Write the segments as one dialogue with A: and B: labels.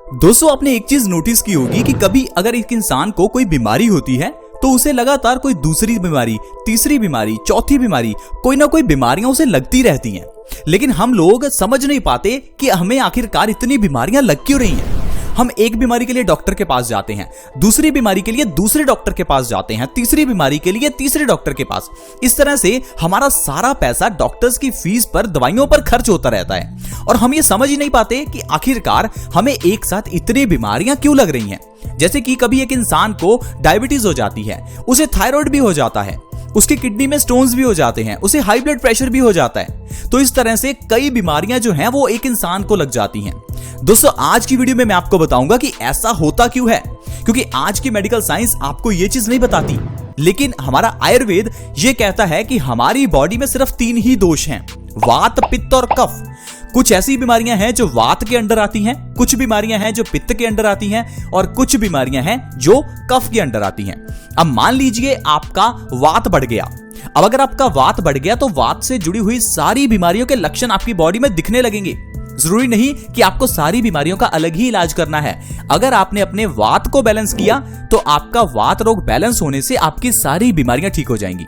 A: दोस्तों आपने एक चीज नोटिस की होगी कि कभी अगर एक इंसान को कोई बीमारी होती है तो उसे लगातार कोई दूसरी बीमारी, तीसरी बीमारी, चौथी बीमारी, कोई ना कोई बीमारियां उसे लगती रहती हैं। लेकिन हम लोग समझ नहीं पाते कि हमें आखिरकार इतनी बीमारियां लग क्यों रही हैं। हम एक बीमारी के लिए डॉक्टर के पास जाते हैं, दूसरी बीमारी के लिए दूसरे डॉक्टर के पास जाते हैं, तीसरी बीमारी के लिए तीसरे डॉक्टर के पास। इस तरह से हमारा सारा पैसा डॉक्टर्स की फीस पर, दवाइयों पर खर्च होता रहता है और हम ये समझ ही नहीं पाते कि आखिरकार हमें एक साथ इतनी बीमारियां क्यों लग रही हैं। जैसे कि कभी एक इंसान को डायबिटीज हो जाती है, उसे थायराइड भी हो जाता है, उसकी किडनी में स्टोन्स भी हो जाते हैं, उसे हाई ब्लड प्रेशर भी हो जाता है। तो इस तरह से कई बीमारियां जो हैं वो एक इंसान को लग जाती हैं। दोस्तों आज की वीडियो में मैं आपको बताऊंगा कि ऐसा होता क्यों है, क्योंकि आज की मेडिकल साइंस आपको ये चीज नहीं बताती, लेकिन हमारा आयुर्वेद ये कहता है कि हमारी बॉडी में सिर्फ 3 ही दोष हैं, वात, पित्त और कफ। कुछ ऐसी बीमारियां हैं जो वात के अंडर आती हैं, कुछ बीमारियां हैं जो पित्त के अंडर आती हैं और कुछ बीमारियां हैं जो कफ के अंडर आती हैं। अब मान लीजिए आपका वात बढ़ गया। अब अगर आपका वात बढ़ गया तो वात से जुड़ी हुई सारी बीमारियों के लक्षण आपकी बॉडी में दिखने लगेंगे। जरूरी नहीं कि आपको सारी बीमारियों का अलग ही इलाज करना है। अगर आपने अपने वात को बैलेंस किया तो आपका वात रोग बैलेंस होने से आपकी सारी बीमारियां ठीक हो जाएंगी।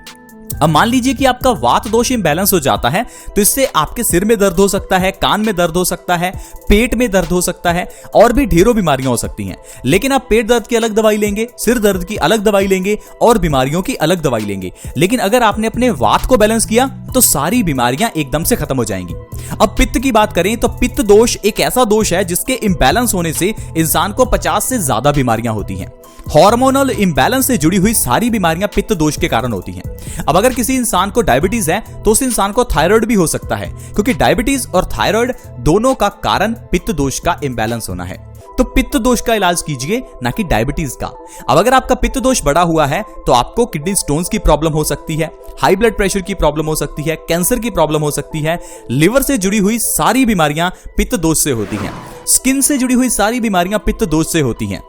A: अब मान लीजिए कि आपका वात दोष इम्बैलेंस हो जाता है तो इससे आपके सिर में दर्द हो सकता है, कान में दर्द हो सकता है, पेट में दर्द हो सकता है और भी ढेरों बीमारियां हो सकती हैं। लेकिन आप पेट दर्द की अलग दवाई लेंगे, सिर दर्द की अलग दवाई लेंगे और बीमारियों की अलग दवाई लेंगे। लेकिन अगर आपने अपने वात को बैलेंस किया तो सारी बीमारियां एकदम से खत्म हो जाएंगी। अब पित्त की बात करें तो पित्त दोष एक ऐसा दोष है जिसके इम्बैलेंस होने से इंसान को 50 से ज्यादा बीमारियां होती हैं। हार्मोनल इम्बैलेंस से जुड़ी हुई सारी बीमारियां पित्त दोष के कारण होती हैं। अब अगर किसी इंसान को डायबिटीज है तो उस इंसान को थायराइड भी हो सकता है, क्योंकि डायबिटीज और थायराइड दोनों का कारण पित्त दोष का इम्बैलेंस होना है। तो पित्त दोष का इलाज कीजिए, ना कि डायबिटीज का। अब अगर आपका पित्त दोष बढ़ा हुआ है तो आपको किडनी स्टोन्स की प्रॉब्लम हो सकती है, हाई ब्लड प्रेशर की प्रॉब्लम हो सकती है, कैंसर की प्रॉब्लम हो सकती है, लिवर से जुड़ी हुई सारी बीमारियां पित्त दोष से होती हैं, स्किन से जुड़ी हुई सारी बीमारियां पित्त दोष से होती हैं,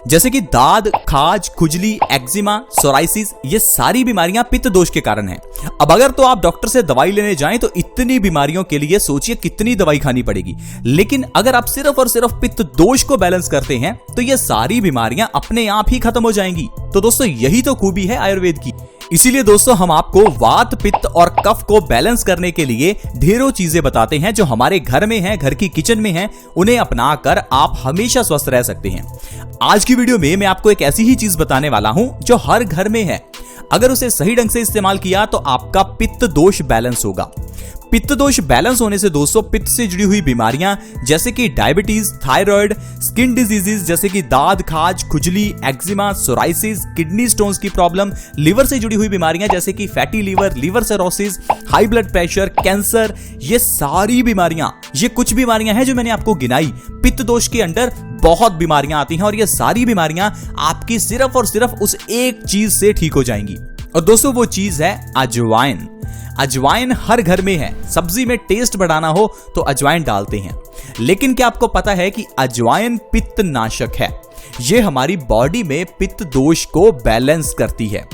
A: जैसे कि दाद, खाज, खुजली, एक्जिमा, सोराइसिस, ये सारी बीमारियां पित्त दोष के कारण हैं। अब अगर तो आप डॉक्टर से दवाई लेने जाएं तो इतनी बीमारियों के लिए सोचिए कितनी दवाई खानी पड़ेगी। लेकिन अगर आप सिर्फ और सिर्फ पित्त दोष को बैलेंस करते हैं तो ये सारी बीमारियां अपने आप ही खत्म हो जाएंगी। तो दोस्तों यही तो खूबी है आयुर्वेद की। इसीलिए दोस्तों हम आपको वात, पित्त और कफ को बैलेंस करने के लिए ढेरों चीजें बताते हैं जो हमारे घर में हैं, घर की किचन में हैं। उन्हें अपनाकर आप हमेशा स्वस्थ रह सकते हैं। आज की वीडियो में मैं आपको एक ऐसी ही चीज बताने वाला हूं जो हर घर में है। अगर उसे सही ढंग से इस्तेमाल किया तो आपका पित्त दोष बैलेंस होगा। पित्त दोष बैलेंस होने से दोस्तों पित्त से जुड़ी हुई बीमारियां जैसे कि डायबिटीज, थायराइड, स्किन डिजीजेस जैसे कि दाद, खाज, खुजली, एक्जिमा, सोराइसिस, किडनी स्टोन्स की प्रॉब्लम, लिवर से जुड़ी हुई बीमारियां जैसे कि fatty liver, liver cirrhosis, high blood pressure, cancer, ये सारी बीमारियां, ये कुछ बीमारियां हैं जो मैंने आपको गिनाई। पित्त दोष के अंडर बहुत बीमारियां आती हैं और ये सारी बीमारियां आपकी सिर्फ और सिर्फ उस एक चीज से ठीक हो जाएंगी। और दोस्तों वो चीज है अजवाइन। अजवाइन हर घर में है। सब्जी में टेस्ट बढ़ाना हो तो अजवाइन डालते हैं। लेकिन क्या आपको पता है कि अजवाइन पित्त नाशक है? ये हमारी बॉडी में पित्त दोष को बैलेंस करती है।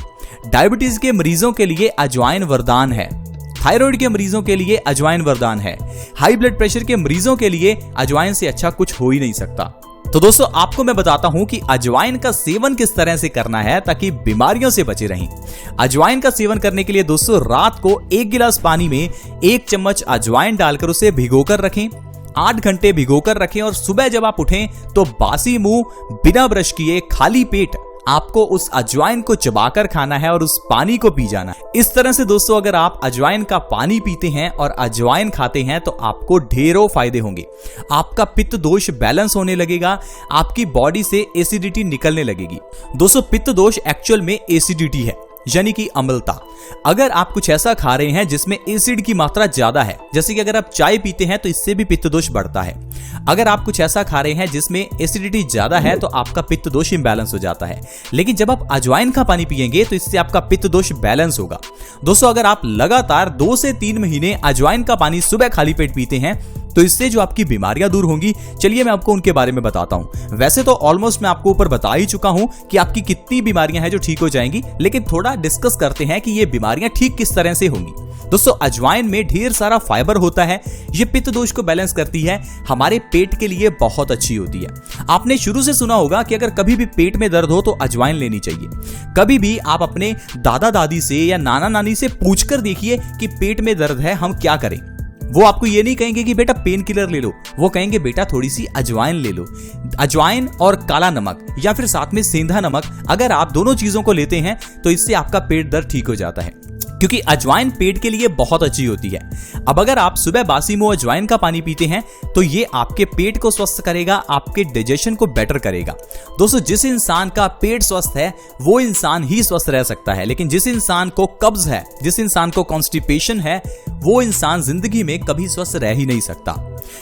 A: डायबिटीज के मरीजों के लिए अजवाइन वरदान है, थायराइड के मरीजों के लिए अजवाइन वरदान है, हाई ब्लड प्रेशर के मरीजों के लिए अजवाइन से अच्छा कुछ हो ही नहीं सकता। तो दोस्तों आपको मैं बताता हूं कि अजवाइन का सेवन किस तरह से करना है ताकि बीमारियों से बचे रहें। अजवाइन का सेवन करने के लिए दोस्तों रात को 1 गिलास पानी में 1 चम्मच अजवाइन डालकर उसे भिगोकर रखें, 8 घंटे भिगोकर रखें और सुबह जब आप उठें तो बासी मुंह, बिना ब्रश किए, खाली पेट आपको उस अजवाइन को चबाकर खाना है और उस पानी को पी जाना है। इस तरह से दोस्तों अगर आप अजवाइन का पानी पीते हैं और अजवाइन खाते हैं तो आपको ढेरों फायदे होंगे। आपका पित्त दोष बैलेंस होने लगेगा, आपकी बॉडी से एसिडिटी निकलने लगेगी। दोस्तों पित्त दोष एक्चुअल में एसिडिटी है, यानी कि अम्लता। अगर आप कुछ ऐसा खा रहे हैं जिसमें एसिड की मात्रा ज्यादा है, जैसे कि अगर आप चाय पीते हैं तो इससे भी पित्त दोष बढ़ता है। अगर आप कुछ ऐसा खा रहे हैं जिसमें एसिडिटी ज्यादा है तो आपका पित्त दोष इम्बैलेंस हो जाता है। लेकिन जब आप अजवाइन का पानी पिएंगे तो इससे आपका पित्त दोष बैलेंस होगा। दोस्तों अगर आप लगातार 2 से 3 महीने अजवाइन का पानी सुबह खाली पेट पीते हैं तो इससे जो आपकी बीमारियां दूर होंगी, चलिए मैं आपको उनके बारे में बताता हूं। वैसे तो ऑलमोस्ट मैं आपको ऊपर बता ही चुका हूं कि आपकी कितनी बीमारियां हैं जो ठीक हो जाएंगी, लेकिन थोड़ा डिस्कस करते हैं कि ये बीमारियां ठीक किस तरह से होंगी। दोस्तों अजवाइन में ढेर सारा फाइबर होता है, ये पित्त दोष को बैलेंस करती है, हमारे पेट के लिए बहुत अच्छी होती है। आपने शुरू से सुना होगा कि अगर कभी भी पेट में दर्द हो तो अजवाइन लेनी चाहिए। कभी भी आप अपने दादा दादी से या नाना नानी से पूछकर देखिए कि पेट में दर्द है, हम क्या करें। वो आपको ये नहीं कहेंगे कि बेटा पेन किलर ले लो, वो कहेंगे बेटा थोड़ी सी अजवाइन ले लो। अजवाइन और काला नमक या फिर साथ में सेंधा नमक, अगर आप दोनों चीजों को लेते हैं तो इससे आपका पेट दर्द ठीक हो जाता है, क्योंकि अजवाइन पेट के लिए बहुत अच्छी होती है। अब अगर आप सुबह बासी मुंह अजवाइन का पानी पीते हैं तो ये आपके पेट को स्वस्थ करेगा, आपके डाइजेशन को बेटर करेगा। दोस्तों, जिस इंसान का पेट स्वस्थ है वो इंसान ही स्वस्थ रह सकता है, लेकिन जिस इंसान को कब्ज है, जिस इंसान को कॉन्स्टिपेशन है, वो इंसान जिंदगी में कभी स्वस्थ रह ही नहीं सकता।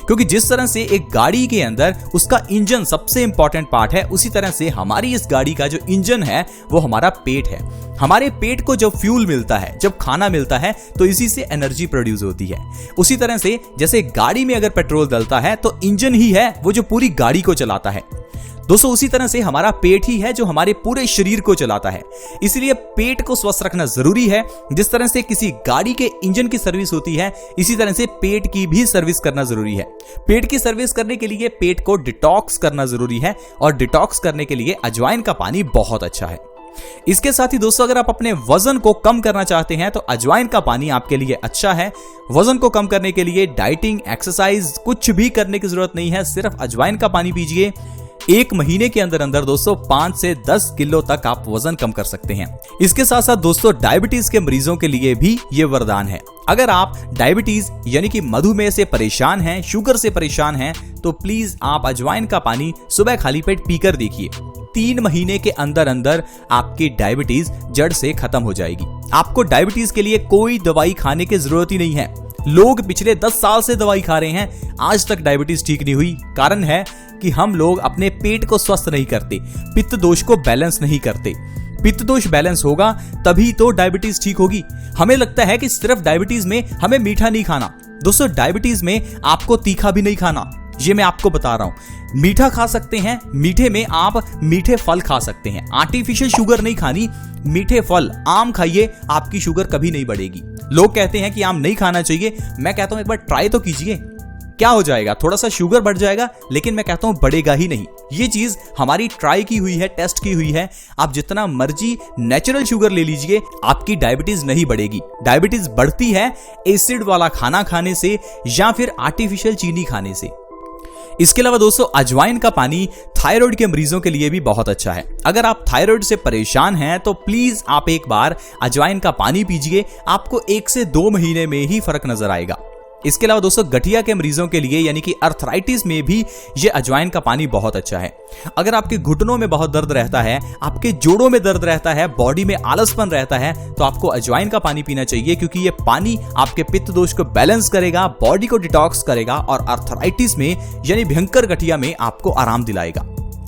A: क्योंकि जिस तरह से एक गाड़ी के अंदर उसका इंजन सबसे इंपॉर्टेंट पार्ट है, उसी तरह से हमारी इस गाड़ी का जो इंजन है वो हमारा पेट है। हमारे पेट को जब फ्यूल मिलता है, जब खाना मिलता है, तो इसी से एनर्जी प्रोड्यूस होती है। उसी तरह से जैसे गाड़ी में अगर पेट्रोल डलता है तो इंजन ही है वो जो पूरी गाड़ी को चलाता है। दोस्तों, उसी तरह से हमारा पेट ही है जो हमारे पूरे शरीर को चलाता है। इसलिए पेट को स्वस्थ रखना जरूरी है। जिस तरह से किसी गाड़ी के इंजन की सर्विस होती है, इसी तरह से पेट की भी सर्विस करना जरूरी है। पेट की सर्विस करने के लिए पेट को डिटॉक्स करना जरूरी है, और डिटॉक्स करने के लिए अजवाइन का पानी बहुत अच्छा है। इसके साथ ही दोस्तों, अगर आप अपने वजन को कम करना चाहते हैं तो अजवाइन का पानी आपके लिए अच्छा है। वजन को कम करने के लिए डाइटिंग, एक्सरसाइज कुछ भी करने की जरूरत नहीं है, सिर्फ अजवाइन का पानी पीजिए। 1 महीने के अंदर अंदर दोस्तों 5 से 10 किलो तक आप वजन कम कर सकते हैं। इसके साथ साथ दोस्तों, डायबिटीज के मरीजों के लिए भी ये वरदान है। अगर आप डायबिटीज यानी कि मधुमेह से परेशान हैं, शुगर से परेशान हैं, तो प्लीज आप अजवाइन का पानी सुबह खाली पेट पीकर देखिए। 3 महीने के अंदर अंदर आपकी डायबिटीज जड़ से खत्म हो जाएगी। आपको डायबिटीज के लिए कोई दवाई खाने की जरूरत ही नहीं है। लोग पिछले 10 साल से दवाई खा रहे हैं, आज तक डायबिटीज ठीक नहीं हुई। कारण है कि हम लोग अपने पेट को स्वस्थ नहीं करते, पित्त दोष को बैलेंस नहीं करते। पित्त दोष बैलेंस होगा तभी तो डायबिटीज ठीक होगी। हमें लगता है कि सिर्फ डायबिटीज में हमें मीठा नहीं खाना। दोस्तों, डायबिटीज में आपको तीखा भी नहीं खाना, ये मैं आपको बता रहा हूं। मीठा खा सकते हैं, मीठे में आप मीठे फल खा सकते हैं। आर्टिफिशियल शुगर नहीं खानी, मीठे फल, आम खाइए, आपकी शुगर कभी नहीं बढ़ेगी। लोग कहते हैं कि आम नहीं खाना चाहिए, मैं कहता हूं एक बार ट्राई तो कीजिए, क्या हो जाएगा, थोड़ा सा शुगर बढ़ जाएगा, लेकिन मैं कहता हूं बढ़ेगा ही नहीं। ये चीज हमारी ट्राई की हुई है, टेस्ट की हुई है। आप जितना मर्जी नेचुरल शुगर ले लीजिए, आपकी डायबिटीज नहीं बढ़ेगी। डायबिटीज बढ़ती है एसिड वाला खाना खाने से या फिर आर्टिफिशियल चीनी खाने से। इसके अलावा दोस्तों, अजवाइन का पानी थायराइड के मरीजों के लिए भी बहुत अच्छा है। अगर आप थायराइड से परेशान हैं तो प्लीज आप एक बार अजवाइन का पानी पीजिए, आपको 1 से 2 महीने में ही फर्क नजर आएगा। इसके अलावा दोस्तों, गठिया के मरीजों के लिए यानी कि अर्थराइटिस में भी ये अजवाइन का पानी बहुत अच्छा है। अगर आपके घुटनों में बहुत दर्द रहता है, आपके जोड़ों में दर्द रहता है, बॉडी में आलसपन रहता है, तो आपको अजवाइन का पानी पीना चाहिए, क्योंकि ये पानी आपके पित्त दोष को बैलेंस करेगा, बॉडी को डिटॉक्स करेगा और अर्थराइटिस में यानी भयंकर गठिया में आपको आराम दिलाएगा।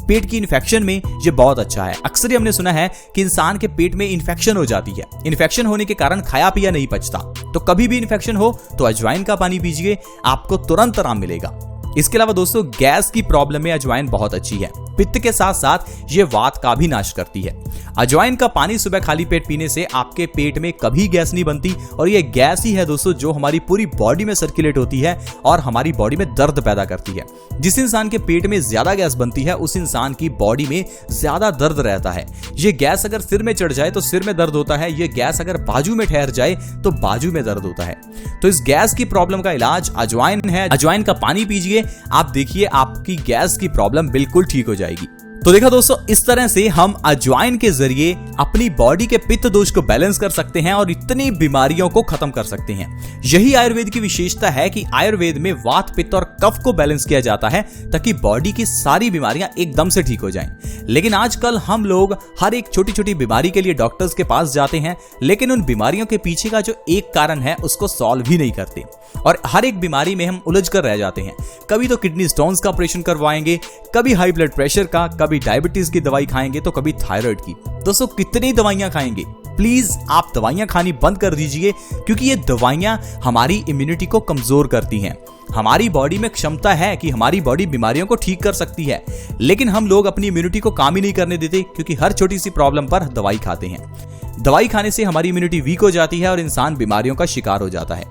A: पेट की इन्फेक्शन में ये बहुत अच्छा है। अक्सर ही हमने सुना है कि इंसान के पेट में इन्फेक्शन हो जाती है, इन्फेक्शन होने के कारण खाया पिया नहीं पचता। तो कभी भी इन्फेक्शन हो तो अजवाइन का पानी पीजिए, आपको तुरंत आराम मिलेगा। इसके अलावा दोस्तों, गैस की प्रॉब्लम में अजवाइन बहुत अच्छी है। पित्त के साथ साथ ये वात का भी नाश करती है। अजवाइन का पानी सुबह खाली पेट पीने से आपके पेट में कभी गैस नहीं बनती, और ये गैस ही है दोस्तों जो हमारी पूरी बॉडी में सर्कुलेट होती है और हमारी बॉडी में दर्द पैदा करती है। जिस इंसान के पेट में ज्यादा गैस बनती है उस इंसान की बॉडी में ज्यादा दर्द रहता है। ये गैस अगर सिर में चढ़ जाए तो सिर में दर्द होता है, ये गैस अगर बाजू में ठहर जाए तो बाजू में दर्द होता है। तो इस गैस की प्रॉब्लम का इलाज अजवाइन है। अजवाइन का पानी पीजिए, आप देखिए आपकी गैस की प्रॉब्लम बिल्कुल ठीक हो जाएगी। तो देखा दोस्तों, इस तरह से हम अजवाइन के जरिए अपनी बॉडी के पित्त दोष को बैलेंस कर सकते हैं और इतनी बीमारियों को खत्म कर सकते हैं। यही आयुर्वेद की विशेषता है कि आयुर्वेद में वात, पित्त और कफ को बैलेंस किया जाता है ताकि बॉडी की सारी बीमारियां एकदम से ठीक हो जाएं। लेकिन आजकल हम लोग हर एक छोटी छोटी बीमारी के लिए डॉक्टर्स के पास जाते हैं, लेकिन उन बीमारियों के पीछे का जो एक कारण है उसको सॉल्व ही नहीं करते और हर एक बीमारी में हम उलझ कर रह जाते हैं। कभी तो किडनी स्टोन्स का ऑपरेशन करवाएंगे, कभी हाई ब्लड प्रेशर का, कभी डायबिटीज की दवाई खाएंगे, तो कभी थायराइड की। दोस्तों, कितनी दवाइयां खाएंगे? प्लीज आप दवाइयां खानी बंद कर दीजिए, क्योंकि ये दवाइयां हमारी इम्यूनिटी को कमजोर करती हैं। हमारी बॉडी में क्षमता है कि हमारी बॉडी बीमारियों को ठीक कर सकती है, लेकिन हम लोग अपनी इम्यूनिटी को काम ही नहीं करने देते, क्योंकि हर छोटी सी प्रॉब्लम पर दवाई खाते हैं। दवाई खाने से हमारी इम्यूनिटी वीक हो जाती है और इंसान बीमारियों का शिकार हो जाता है।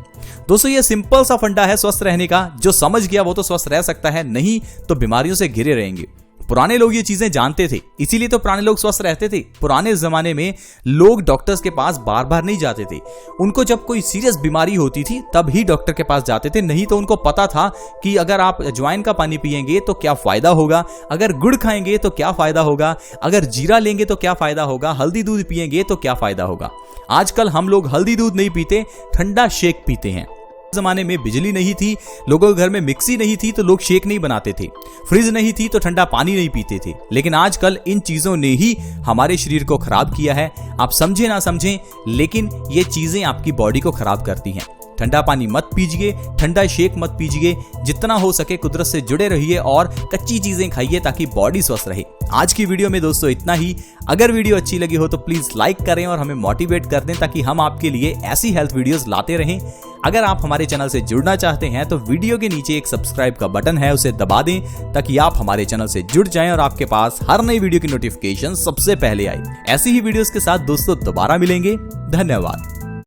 A: दोस्तों ये सिंपल सा फंडा है स्वस्थ रहने का, जो समझ गया वो तो स्वस्थ रह सकता है, नहीं तो बीमारियों से घिरे रहेंगे। पुराने लोग ये चीजें जानते थे, इसीलिए तो पुराने लोग स्वस्थ रहते थे। पुराने जमाने में लोग डॉक्टर्स के पास बार बार नहीं जाते थे। उनको जब कोई सीरियस बीमारी होती थी तब ही डॉक्टर के पास जाते थे, नहीं तो उनको पता था कि अगर आप अजवाइन का पानी पिएंगे तो क्या फायदा होगा, अगर गुड़ खाएंगे तो क्या फायदा होगा, अगर जीरा लेंगे तो क्या फायदा होगा, हल्दी दूध पिएंगे तो क्या फायदा होगा। आजकल हम लोग हल्दी दूध नहीं पीते, ठंडा शेक पीते हैं। जमाने में बिजली नहीं थी, लोगों के घर में मिक्सी नहीं थी तो लोग शेक नहीं बनाते थे, फ्रिज नहीं थी तो ठंडा पानी नहीं पीते थे। लेकिन आजकल इन चीजों ने ही हमारे शरीर को खराब किया है। आप समझे ना समझें, लेकिन ये चीजें आपकी बॉडी को खराब करती हैं। ठंडा पानी मत पीजिए, ठंडा शेक मत पीजिए, जितना हो सके कुदरत से जुड़े रहिए और कच्ची चीजें खाइए ताकि बॉडी स्वस्थ रहे। आज की वीडियो में दोस्तों इतना ही। अगर वीडियो अच्छी लगी हो तो प्लीज लाइक करें और हमें मोटिवेट कर दें ताकि हम आपके लिए ऐसी हेल्थ वीडियोस लाते रहें। अगर आप हमारे चैनल से जुड़ना चाहते हैं तो वीडियो के नीचे एक सब्सक्राइब का बटन है, उसे दबा दें ताकि आप हमारे चैनल से जुड़ जाएं और आपके पास हर नई वीडियो की नोटिफिकेशन सबसे पहले आए। ऐसी ही वीडियोस के साथ दोस्तों दोबारा मिलेंगे। धन्यवाद।